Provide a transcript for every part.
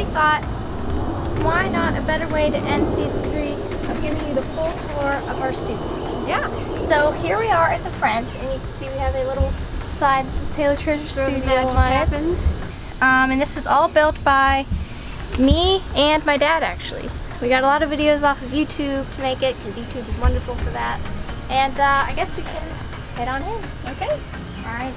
thought, why not a better way to end season 3 of giving you the full tour of our studio. Yeah. So here we are at the front, and you can see we have a little sign that says Taylor Treasure Studio on it. And this was all built by me and my dad, actually. We got a lot of videos off of YouTube to make it, because YouTube is wonderful for that. And I guess we can head on in. Okay? Alright.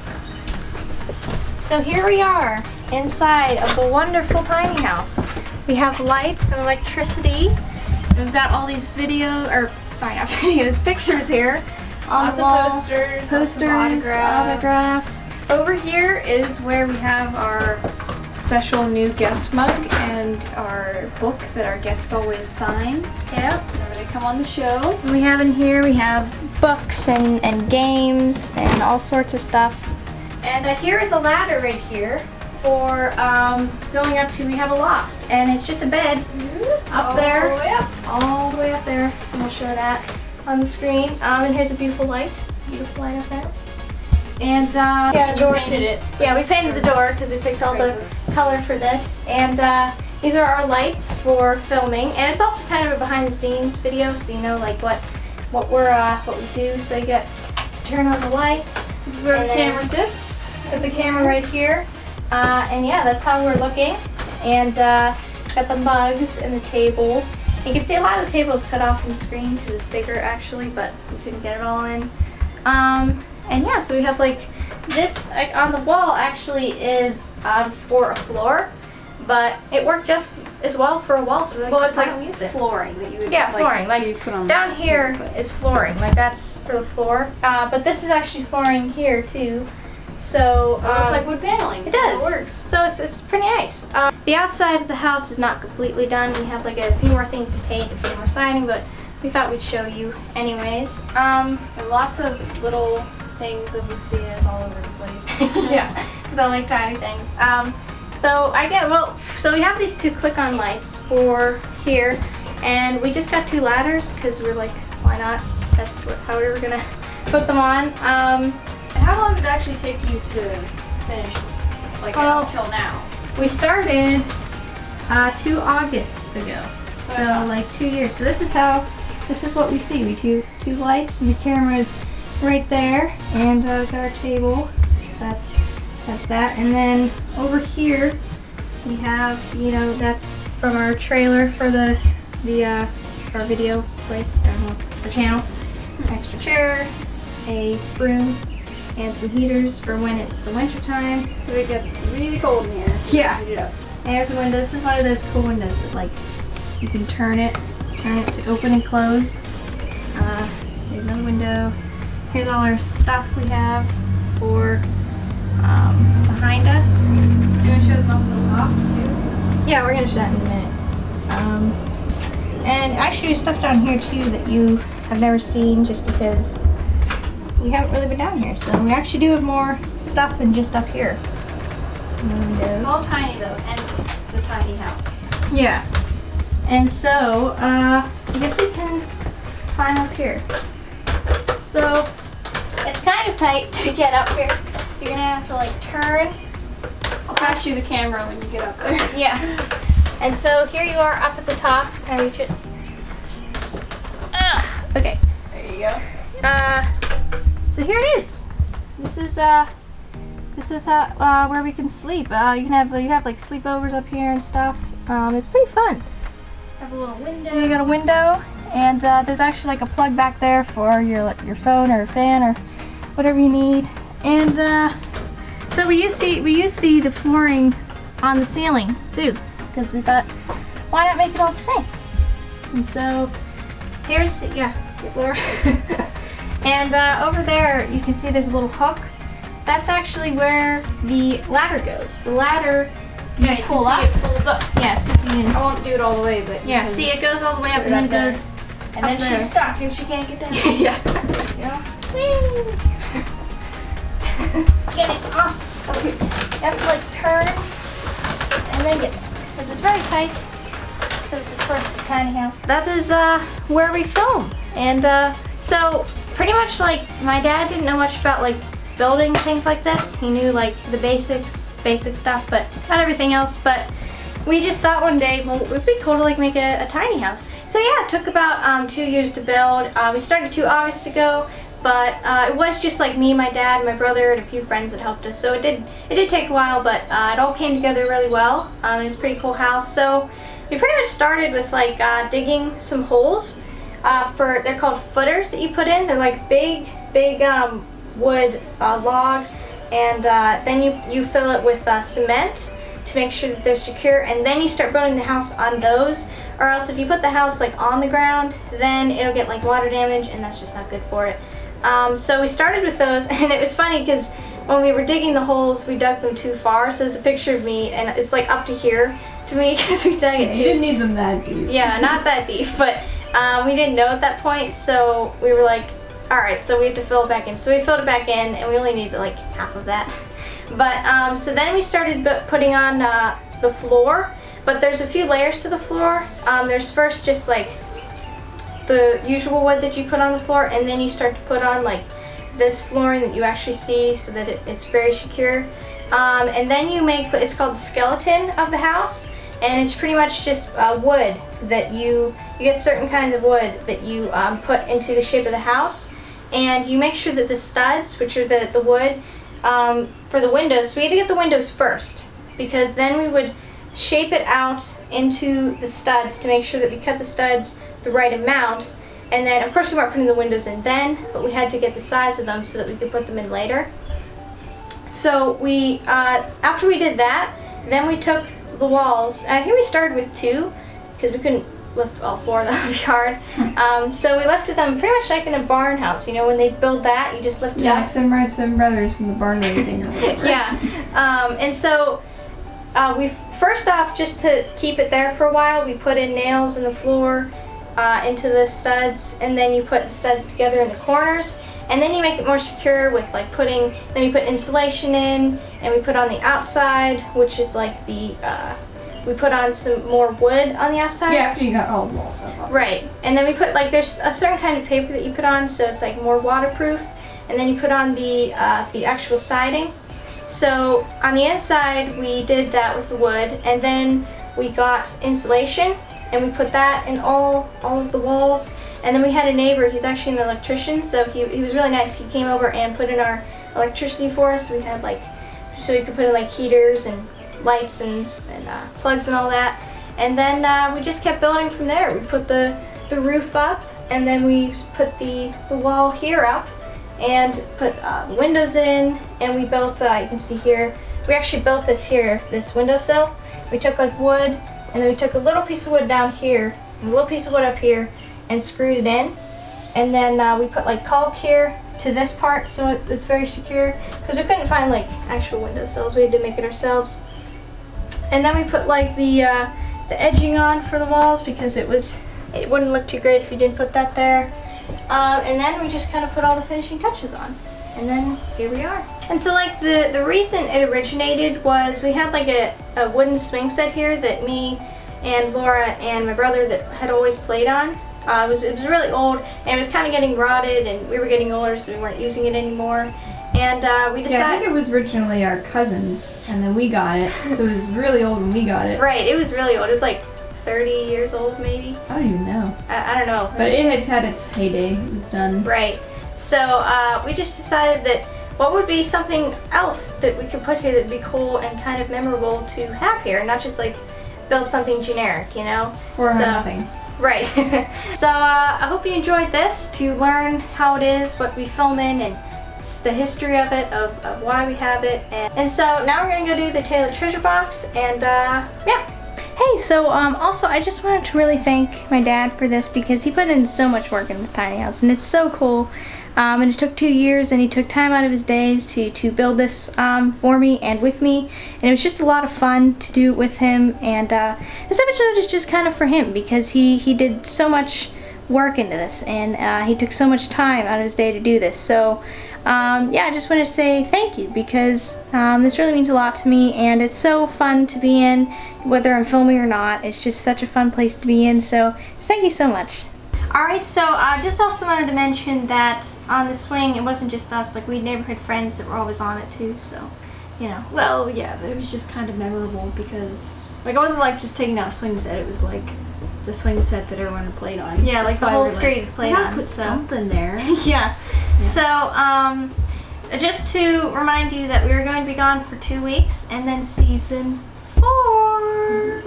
So here we are, inside of the wonderful tiny house. We have lights and electricity. We've got all these pictures here on the wall. Posters, autographs. Over here is where we have our special new guest mug and our book that our guests always sign. Yep. Whenever they come on the show. And we have in here, we have books and games and all sorts of stuff. And here is a ladder right here for going up to, we have a loft. And it's just a bed up there. All the way up there. And we'll show that on the screen. And here's a beautiful light. Beautiful light up there. And yeah, door painted it. Yeah, we painted the door because we picked all the color for this. And these are our lights for filming. And it's also kind of a behind the scenes video, so you know like what we do. So you get to turn on the lights. This is where the camera sits. Put the camera right here. And yeah, that's how we're looking. And got the mugs and the table. You can see a lot of the table is cut off from the screen because it's bigger actually, but we didn't get it all in. And yeah, so we have like this on the wall actually is for a floor, but it worked just as well for a wall. So well, it's like flooring that you would flooring. Like you put on down here is flooring, like that's for the floor. But this is actually flooring here too. So it looks like wood paneling. It does. It works. So it's pretty nice. The outside of the house is not completely done. We have like a few more things to paint, a few more siding, but we thought we'd show you anyways. And lots of little things that we see is all over the place. Yeah, because I like tiny things. So we have these two click-on lights for here, and we just got 2 ladders because we're like, why not? That's how we were gonna put them on. How long did it actually take you to finish, like until now? We started 2 Augusts ago, so like 2 years. So this is what we see. We do 2 lights, and the camera's right there, and got our table. That's that. And then over here we have, you know, that's from our trailer for our video place, the channel. Extra chair, a broom, and some heaters for when it's the winter time. So it gets really cold in here. Yeah. And there's a window. This is one of those cool windows that like you can turn it to open and close. There's another window. Here's all our stuff we have for behind us. You want to show us off the loft too? Yeah, we're gonna show that in a minute. And actually there's stuff down here too that you have never seen just because we haven't really been down here. So we actually do have more stuff than just up here. It's all tiny though, hence the tiny house. Yeah. And so, I guess we can climb up here. So, it's kind of tight to get up here. So you're gonna have to like turn. I'll pass you the camera when you get up there. Yeah. And so here you are up at the top. Can I reach it? Okay. There you go. So here it is. This is where we can sleep. You have like sleepovers up here and stuff. It's pretty fun. Have a little window. You got a window, and there's actually like a plug back there for your phone or a fan or whatever you need. And so we use the flooring on the ceiling too, because we thought, why not make it all the same? And so here's Laura. And over there you can see there's a little hook. That's actually where the ladder goes. The ladder you pull up. It folds up. Yeah, so you can. I won't do it all the way, but Yeah, see, it goes all the way up, and then it goes. And then she's stuck and she can't get down. Yeah. Yeah. Whee! Get it off. Okay. You have to like turn and then get it, because it's very tight. Because of course it's a tiny house. That is where we film, and so pretty much like my dad didn't know much about like building things like this. He knew like the basic stuff, but not everything else. But we just thought one day, well, it would be cool to like make a tiny house. So yeah, it took about 2 years to build. We started 2 August ago, but it was just like me, my dad, my brother, and a few friends that helped us. So it did take a while, but it all came together really well. It's a pretty cool house. So we pretty much started with like digging some holes. They're called footers that you put in. They're like big wood logs, and then you fill it with cement to make sure that they're secure, and then you start building the house on those. Or else if you put the house like on the ground, then it'll get like water damage, and that's just not good for it. So we started with those, and it was funny because when we were digging the holes, we dug them too far. So there's a picture of me, and it's like up to here to me because we dug it too. You didn't need them that deep. Yeah, not that deep, but we didn't know at that point, so we were like, alright, so we have to fill it back in. So we filled it back in, and we only needed like half of that. But so then we started putting on the floor, but there's a few layers to the floor. There's first just like the usual wood that you put on the floor, and then you start to put on like this flooring that you actually see so that it's very secure. And then you make, it's called the skeleton of the house, and it's pretty much just wood that you get certain kinds of wood that you put into the shape of the house, and you make sure that the studs, which are the wood for the windows, so we had to get the windows first, because then we would shape it out into the studs to make sure that we cut the studs the right amount. And then of course we weren't putting the windows in then, but we had to get the size of them so that we could put them in later. So we after we did that, then we took the walls. I think we started with 2 because we couldn't lift all 4, that would be hard. So we lifted them pretty much like in a barn house. You know, when they build that, you just lift it up. Like some brothers in the barn raising or whatever. Yeah. And so we first off, just to keep it there for a while, we put in nails in the floor into the studs, and then you put the studs together in the corners, and then you make it more secure with like then you put insulation in, and we put on the outside, which is like we put on some more wood on the outside. Yeah, after you got all the walls up. Right, and then we put like, there's a certain kind of paper that you put on, so it's like more waterproof, and then you put on the actual siding. So on the inside we did that with the wood, and then we got insulation, and we put that in all of the walls. And then we had a neighbor, he's actually an electrician, so he was really nice. He came over and put in our electricity for us. We had like, so we could put in like heaters and lights and plugs and all that. And then we just kept building from there. We put the roof up, and then we put the wall here up, and put windows in, and we built, you can see here, we actually built this windowsill. We took like wood, and then we took a little piece of wood down here, and a little piece of wood up here, and screwed it in. And then we put like caulk here to this part, so it's very secure, because we couldn't find like actual windowsills. We had to make it ourselves. And then we put like the edging on for the walls, because it wouldn't look too great if you didn't put that there. And then we just kind of put all the finishing touches on, and then here we are. And so like the reason it originated was we had like a wooden swing set here that me and Laura and my brother that had always played on. It was really old, and it was kind of getting rotted, and we were getting older, so we weren't using it anymore. And we decided... Yeah, I think it was originally our cousin's, and then we got it, so it was really old when we got it. Right, it was really old. It was like 30 years old, maybe. I don't even know. I don't know. But it had its heyday. It was done. Right. So we just decided that what would be something else that we could put here that would be cool and kind of memorable to have here, not just like build something generic, you know? Or nothing. Right. So I hope you enjoyed this, to learn how it is, what we film in, and the history of it, of why we have it. And so now we're going to go do the Untitled Treasure box, and yeah. Hey, so also I just wanted to really thank my dad for this, because he put in so much work in this tiny house, and it's so cool. And it took 2 years, and he took time out of his days to build this for me and with me, and it was just a lot of fun to do it with him. And this episode is just kind of for him, because he did so much work into this, and he took so much time out of his day to do this. So yeah, I just want to say thank you, because this really means a lot to me, and it's so fun to be in, whether I'm filming or not. It's just such a fun place to be in, so just thank you so much. Alright, so I just also wanted to mention that on the swing, it wasn't just us, like we had neighborhood friends that were always on it too, so you know. Well, yeah, it was just kind of memorable because, like, it wasn't like just taking out a swing set. It was like the swing set that everyone played on. Yeah, so like the whole street played on. Put something there. Yeah. So, just to remind you that we are going to be gone for 2 weeks, and then season 4.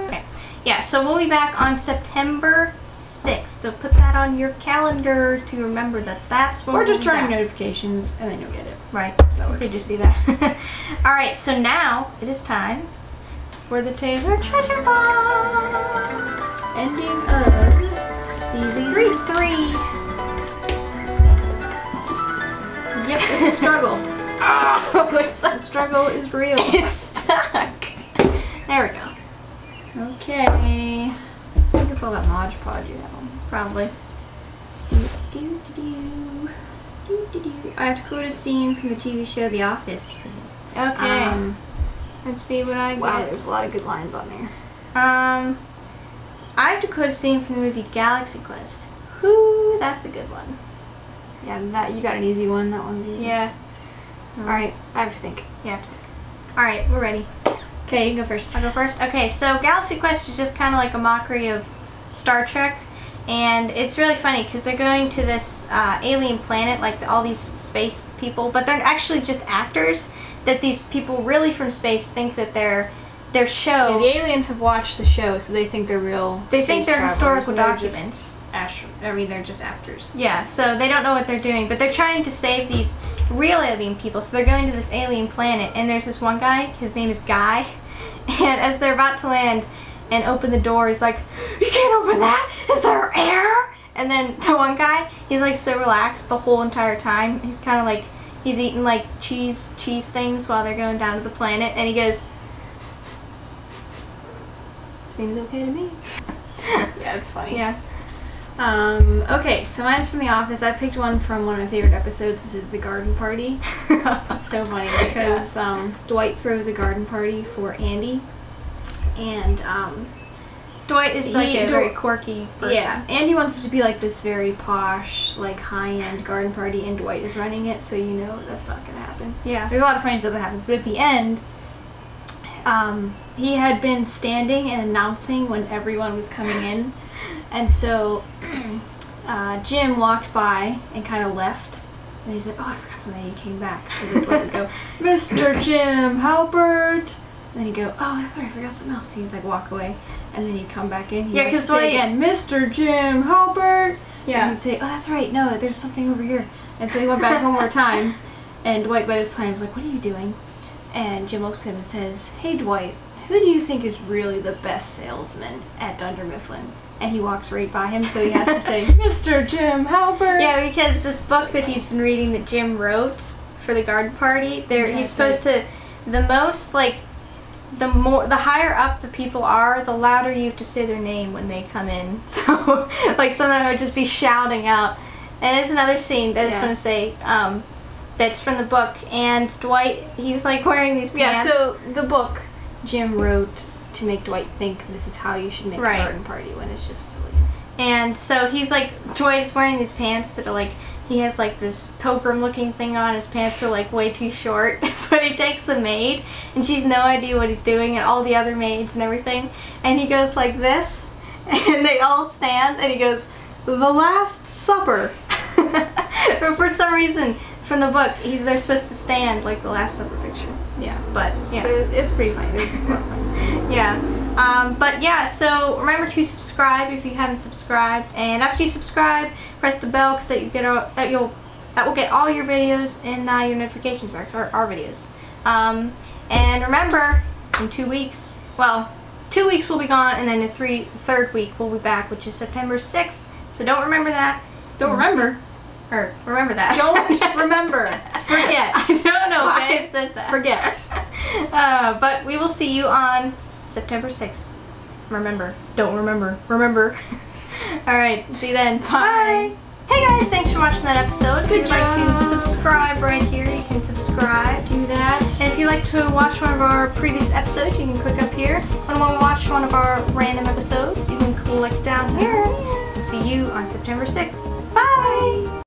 Okay. Yeah, so we'll be back on September 6th. So put that on your calendar to remember that that's when Or just we'll be turn back. notifications, and then you'll get it. Right. That We works. could just do that. Alright, so now it is time for the Taylor Treasure Box. Ending of season 3. 3. Yep, it's a struggle. Oh, The struggle is real. it's stuck. There we go. Okay. I think it's all that Mod Podge you have on. Probably. I have to quote a scene from the TV show The Office. Okay. Let's see what I Wow, get. there's a lot of good lines on there. I have to quote a scene from the movie Galaxy Quest. Whoo, that's a good one. Yeah, that you got an easy one. That one's easy. Yeah. Alright, I have to think. Yeah. Alright, we're ready. Okay, you can go first. I'll go first. Okay, so Galaxy Quest is just kind of like a mockery of Star Trek. And it's really funny because they're going to this alien planet, like all these space people, but they're actually just actors that these people really from space think that their show... Yeah, the aliens have watched the show, so they think they're real. They think they're travelers, historical and they're documents. they're just actors. Yeah, so they don't know what they're doing, but they're trying to save these real alien people. So they're going to this alien planet, and there's this one guy, his name is Guy, and as they're about to land and open the door, he's like, "You can't open that! Is there air?" And then the one guy, he's like so relaxed the whole entire time. He's kind of like, he's eating like cheese things while they're going down to the planet, and he goes, "Seems okay to me." Yeah, it's funny. Yeah. Okay, so mine's from The Office. I picked one from one of my favorite episodes. This is the garden party. It's so funny because Dwight throws a garden party for Andy, and Dwight is like a very quirky person. yeah, Andy wants it to be like this very posh, like high-end garden party, and Dwight is running it, so you know that's not gonna happen. Yeah. There's a lot of funny stuff that happens, but at the end, he had been standing and announcing when everyone was coming in, and so Jim walked by and kind of left, and he said, "Oh, I forgot something," and he came back, so the Dwight would go, "Mr. Jim Halpert," and then he'd go, "Oh, that's right, I forgot something else," and he'd like walk away, and then he'd come back in, he'd Yeah, 'cause say Dwight- again, "Mr. Jim Halpert," Yeah. and he'd say, "Oh, that's right, no, there's something over here," and so he went back one more time, and Dwight by this time was like, "What are you doing?" And Jim looks at him and says, "Hey Dwight, who do you think is really the best salesman at Dunder Mifflin?" And he walks right by him, so he has to say, "Mr. Jim Halpert." Yeah, because this book that he's been reading that Jim wrote for the garden party, Yeah, he's that's supposed to, the most like, the higher up the people are, the louder you have to say their name when they come in. So, like, sometimes I would just be shouting out. And there's another scene that I just Yeah. want to say, that's from the book, and Dwight, he's like wearing these pants. Yeah, so the book Jim wrote to make Dwight think this is how you should make Right. a garden party when it's just silliness. And so he's like, Dwight is wearing these pants that are like, he has like this pilgrim looking thing on, his pants are like way too short, but he takes the maid, and she's no idea what he's doing, and all the other maids and everything, and he goes like this, and they all stand, and he goes, "The Last Supper." But for some reason, from the book, they're supposed to stand like the Last Supper picture. Yeah. But, yeah. So it's pretty funny. There's a lot of funny stuff. Yeah. But yeah, so remember to subscribe if you haven't subscribed, and after you subscribe, press the bell because that will get all your videos in your notifications box, or our videos. And remember, in 2 weeks, well, 2 weeks we'll be gone, and then the third week we'll be back, which is September 6th. So don't remember that. Don't remember. Or remember that. Don't remember. Forget. I don't know why Okay? I said that. Forget. But we will see you on September 6th. Remember. Don't remember. Remember. Alright, see you then. Bye. Hey guys, thanks for watching that episode. If Good you'd like to job. subscribe right here, you can subscribe. Do that. And if you'd like to watch one of our previous episodes, you can click up here. When you want to watch one of our random episodes, you can click down here. We'll see you on September 6th. Bye!